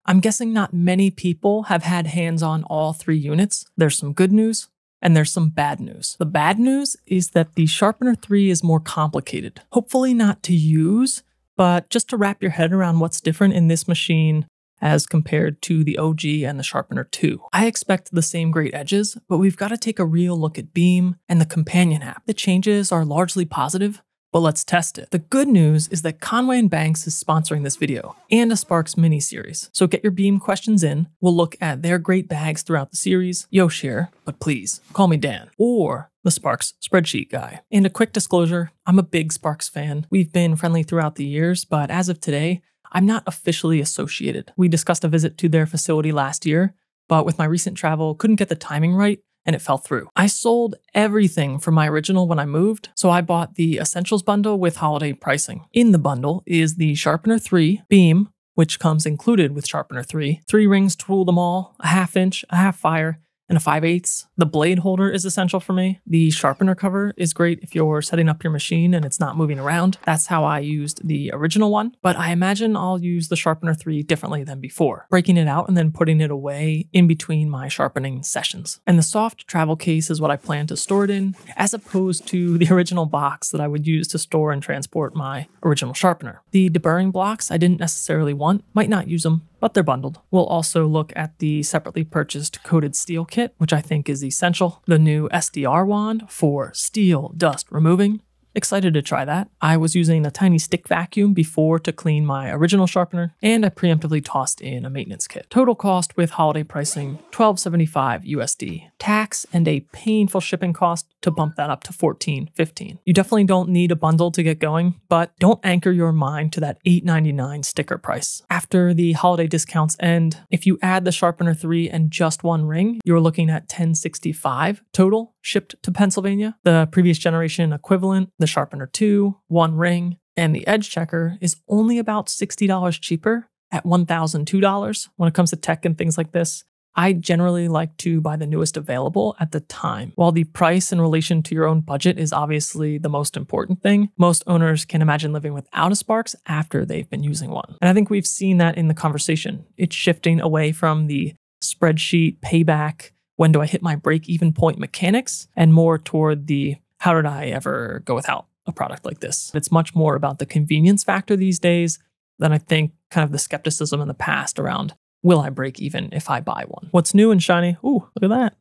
I'm guessing not many people have had hands on all 3 units. There's some good news and there's some bad news. The bad news is that the Sharpener 3 is more complicated. Hopefully not to use, but just to wrap your head around what's different in this machine as compared to the OG and the Sharpener 2. I expect the same great edges, but we've got to take a real look at Beam and the companion app. The changes are largely positive, but let's test it. The good news is that Conway+Banks is sponsoring this video and a Sparx mini series. So get your Beam questions in. We'll look at their great bags throughout the series. Yosh here, but please call me Dan or the Sparx spreadsheet guy. And a quick disclosure, I'm a big Sparx fan. We've been friendly throughout the years, but as of today, I'm not officially associated. We discussed a visit to their facility last year, but with my recent travel, couldn't get the timing right, and it fell through. I sold everything from my original when I moved, so I bought the Essentials bundle with holiday pricing. In the bundle is the Sharpener 3 Beam, which comes included with Sharpener 3, 3 rings to rule them all, a 1/2 inch, a 1/2 fire, and a 5/8. The blade holder is essential for me. The sharpener cover is great if you're setting up your machine and it's not moving around. That's how I used the original one, but I imagine I'll use the Sharpener 3 differently than before, breaking it out and then putting it away in between my sharpening sessions. And the soft travel case is what I plan to store it in, as opposed to the original box that I would use to store and transport my original sharpener. The deburring blocks I didn't necessarily want, might not use them, but they're bundled. We'll also look at the separately purchased coated steel kit, which I think is essential. The new SDR wand for steel dust removing. Excited to try that. I was using a tiny stick vacuum before to clean my original sharpener, and I preemptively tossed in a maintenance kit. Total cost with holiday pricing, $12.75 USD. Tax and a painful shipping cost to bump that up to $14.15. You definitely don't need a bundle to get going, but don't anchor your mind to that $8.99 sticker price. After the holiday discounts end, if you add the Sharpener 3 and just 1 ring, you're looking at $10.65 total shipped to Pennsylvania. The previous generation equivalent, the Sharpener 2, 1 ring, and the edge checker is only about $60 cheaper at $1,002 when it comes to tech and things like this. I generally like to buy the newest available at the time. While the price in relation to your own budget is obviously the most important thing, most owners can imagine living without a Sparx after they've been using one. And I think we've seen that in the conversation. It's shifting away from the spreadsheet payback, when do I hit my break-even point mechanics, and more toward the how did I ever go without a product like this? It's much more about the convenience factor these days than I think kind of the skepticism in the past around will I break even if I buy one? What's new and shiny, ooh, look at that,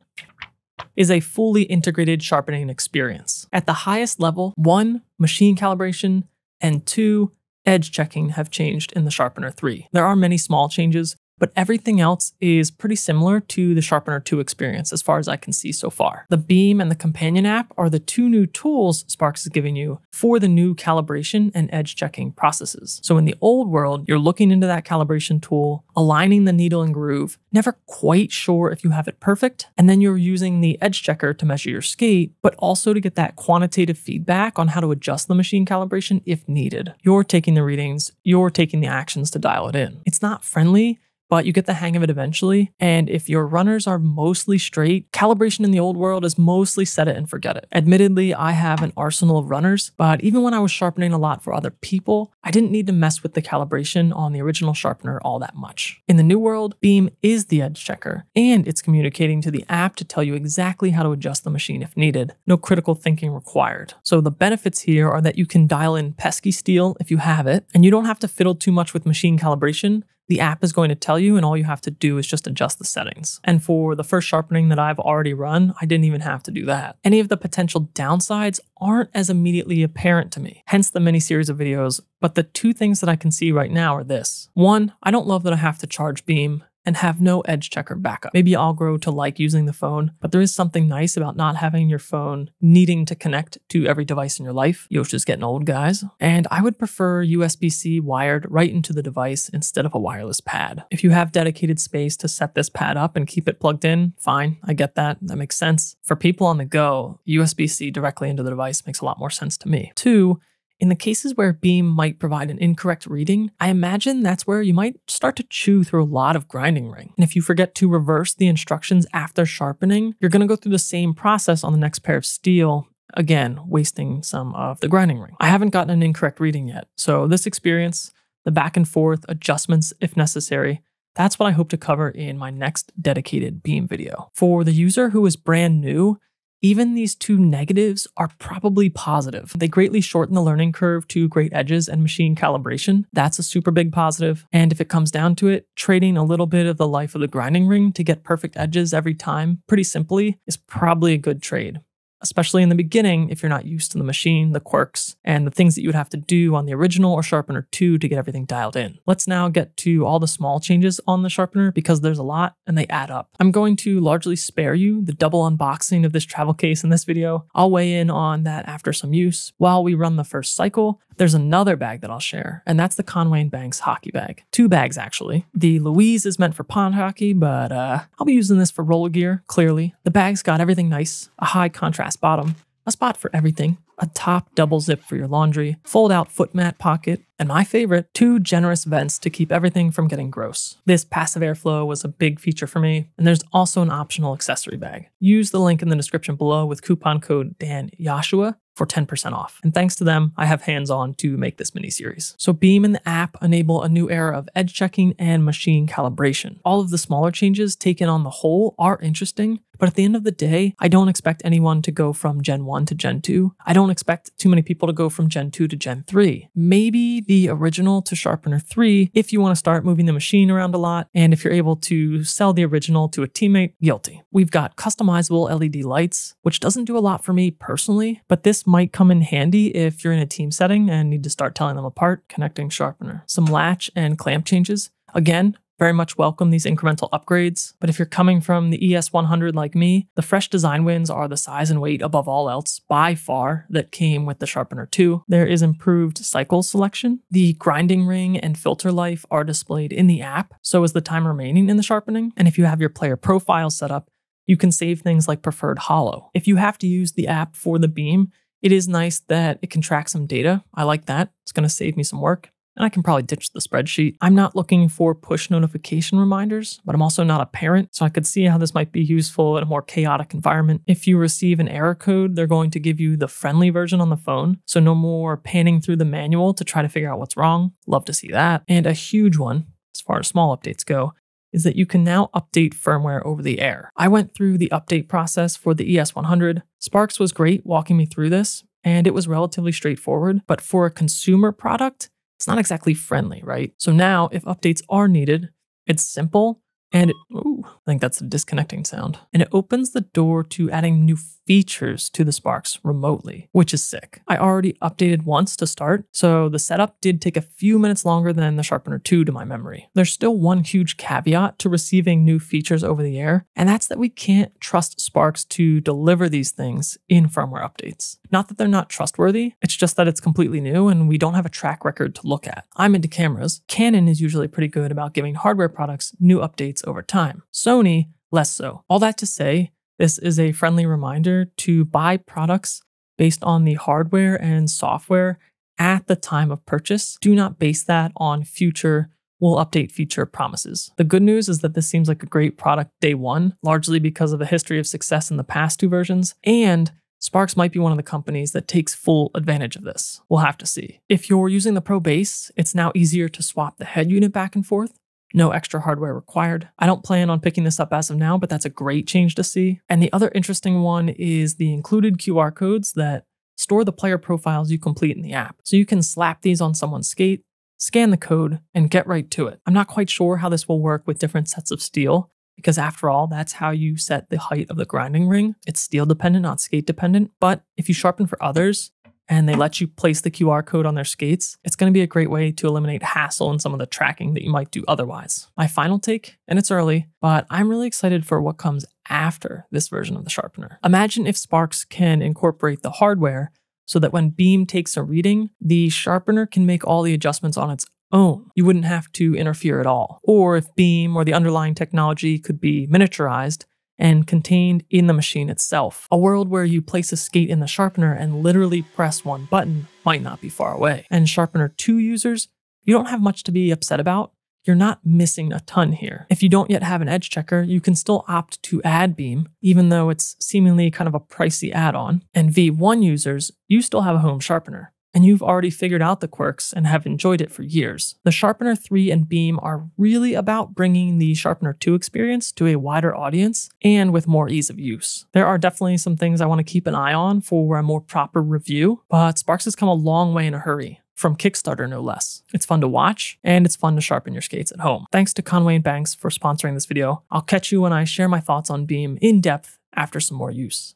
is a fully integrated sharpening experience. At the highest level, 1, machine calibration, and 2, edge checking have changed in the Sharpener 3. There are many small changes, but everything else is pretty similar to the Sharpener 2 experience as far as I can see so far. The Beam and the companion app are the 2 new tools Sparx is giving you for the new calibration and edge checking processes. So in the old world, you're looking into that calibration tool, aligning the needle and groove, never quite sure if you have it perfect, and then you're using the edge checker to measure your skate, but also to get that quantitative feedback on how to adjust the machine calibration if needed. You're taking the readings, you're taking the actions to dial it in. It's not friendly, but you get the hang of it eventually. And if your runners are mostly straight, calibration in the old world is mostly set it and forget it. Admittedly, I have an arsenal of runners, but even when I was sharpening a lot for other people, I didn't need to mess with the calibration on the original sharpener all that much. In the new world, Beam is the edge checker, and it's communicating to the app to tell you exactly how to adjust the machine if needed. No critical thinking required. So the benefits here are that you can dial in pesky steel if you have it, and you don't have to fiddle too much with machine calibration. The app is going to tell you, and all you have to do is just adjust the settings. And for the first sharpening that I've already run, I didn't even have to do that. Any of the potential downsides aren't as immediately apparent to me, hence the mini series of videos. But the 2 things that I can see right now are this. 1, I don't love that I have to charge Beam and have no edge checker backup. Maybe I'll grow to like using the phone, but there is something nice about not having your phone needing to connect to every device in your life. Yosh is getting old, guys. And I would prefer USB-C wired right into the device instead of a wireless pad. If you have dedicated space to set this pad up and keep it plugged in, fine, I get that. That makes sense. For people on the go, USB-C directly into the device makes a lot more sense to me. 2, in the cases where Beam might provide an incorrect reading, I imagine that's where you might start to chew through a lot of grinding ring. And if you forget to reverse the instructions after sharpening, you're going to go through the same process on the next pair of steel, again, wasting some of the grinding ring. I haven't gotten an incorrect reading yet, so this experience, the back and forth adjustments if necessary, That's what I hope to cover in my next dedicated beam video. For the user who is brand new, even these two negatives are probably positive. They greatly shorten the learning curve to great edges and machine calibration. That's a super big positive. And if it comes down to it, trading a little bit of the life of the grinding ring to get perfect edges every time, pretty simply, is probably a good trade. Especially in the beginning, if you're not used to the machine, the quirks, and the things that you would have to do on the original or Sharpener 2 to get everything dialed in. Let's now get to all the small changes on the Sharpener because there's a lot and they add up. I'm going to largely spare you the double unboxing of this travel case in this video. I'll weigh in on that after some use. While we run the first cycle, there's another bag that I'll share, and that's the Conway+Banks hockey bag. 2 bags, actually. The Louise is meant for pond hockey, but I'll be using this for roller gear, clearly. The bag's got everything nice, a high contrast bottom, a spot for everything, a top double zip for your laundry, fold-out foot mat pocket, and my favorite, 2 generous vents to keep everything from getting gross. This passive airflow was a big feature for me, and there's also an optional accessory bag. Use the link in the description below with coupon code DANYOSHUA for 10% off. And thanks to them, I have hands-on to make this mini-series. So Beam and the app enable a new era of edge checking and machine calibration. All of the smaller changes taken on the whole are interesting, but at the end of the day, I don't expect anyone to go from Gen 1 to Gen 2. I don't expect too many people to go from Gen 2 to Gen 3. Maybe the original to Sharpener 3 if you want to start moving the machine around a lot, and if you're able to sell the original to a teammate, guilty. We've got customizable LED lights, which doesn't do a lot for me personally, but this might come in handy if you're in a team setting and need to start telling them apart, connecting Sharpener. Some latch and clamp changes. Again, very much welcome these incremental upgrades, but if you're coming from the ES100 like me, the fresh design wins are the size and weight above all else by far that came with the Sharpener 2. There is improved cycle selection. The grinding ring and filter life are displayed in the app, so is the time remaining in the sharpening, and if you have your player profile set up, you can save things like preferred hollow. If you have to use the app for the beam, it is nice that it can track some data. I like that. It's going to save me some work. And I can probably ditch the spreadsheet. I'm not looking for push notification reminders, but I'm also not a parent, so I could see how this might be useful in a more chaotic environment. If you receive an error code, they're going to give you the friendly version on the phone, so no more panning through the manual to try to figure out what's wrong. Love to see that. And a huge one, as far as small updates go, is that you can now update firmware over the air. I went through the update process for the ES100. Sparx was great walking me through this, and it was relatively straightforward, but for a consumer product, it's not exactly friendly, right? So now, if updates are needed, it's simple, and I think that's a disconnecting sound. And it opens the door to adding new features to the Sparx remotely, which is sick. I already updated once to start, so the setup did take a few minutes longer than the Sharpener 2 to my memory. There's still one huge caveat to receiving new features over the air, and that's that we can't trust Sparx to deliver these things in firmware updates. Not that they're not trustworthy, it's just that it's completely new and we don't have a track record to look at. I'm into cameras. Canon is usually pretty good about giving hardware products new updates over time. Sony, less so. All that to say, this is a friendly reminder to buy products based on the hardware and software at the time of purchase. Do not base that on future will update feature promises. The good news is that this seems like a great product day one, largely because of a history of success in the past 2 versions, and Sparx might be one of the companies that takes full advantage of this. We'll have to see. If you're using the Pro base, it's now easier to swap the head unit back and forth. No extra hardware required. I don't plan on picking this up as of now, but that's a great change to see. And the other interesting one is the included QR codes that store the player profiles you complete in the app. So you can slap these on someone's skate, scan the code, and get right to it. I'm not quite sure how this will work with different sets of steel, because after all, that's how you set the height of the grinding ring. It's steel dependent, not skate dependent. But if you sharpen for others, and they let you place the QR code on their skates, it's going to be a great way to eliminate hassle in some of the tracking that you might do otherwise. My final take, and it's early, but I'm really excited for what comes after this version of the Sharpener. Imagine if Sparx can incorporate the hardware so that when Beam takes a reading, the Sharpener can make all the adjustments on its own. You wouldn't have to interfere at all. Or if Beam or the underlying technology could be miniaturized and contained in the machine itself. A world where you place a skate in the Sharpener and literally press one button might not be far away. And Sharpener 2 users, you don't have much to be upset about. You're not missing a ton here. If you don't yet have an edge checker, you can still opt to add Beam, even though it's seemingly kind of a pricey add-on. And V1 users, you still have a home Sharpener. and you've already figured out the quirks and have enjoyed it for years. The Sharpener 3 and Beam are really about bringing the Sharpener 2 experience to a wider audience and with more ease of use. There are definitely some things I want to keep an eye on for a more proper review, but Sparx has come a long way in a hurry. From Kickstarter, no less. It's fun to watch, and it's fun to sharpen your skates at home. Thanks to Conway+Banks for sponsoring this video. I'll catch you when I share my thoughts on Beam in depth after some more use.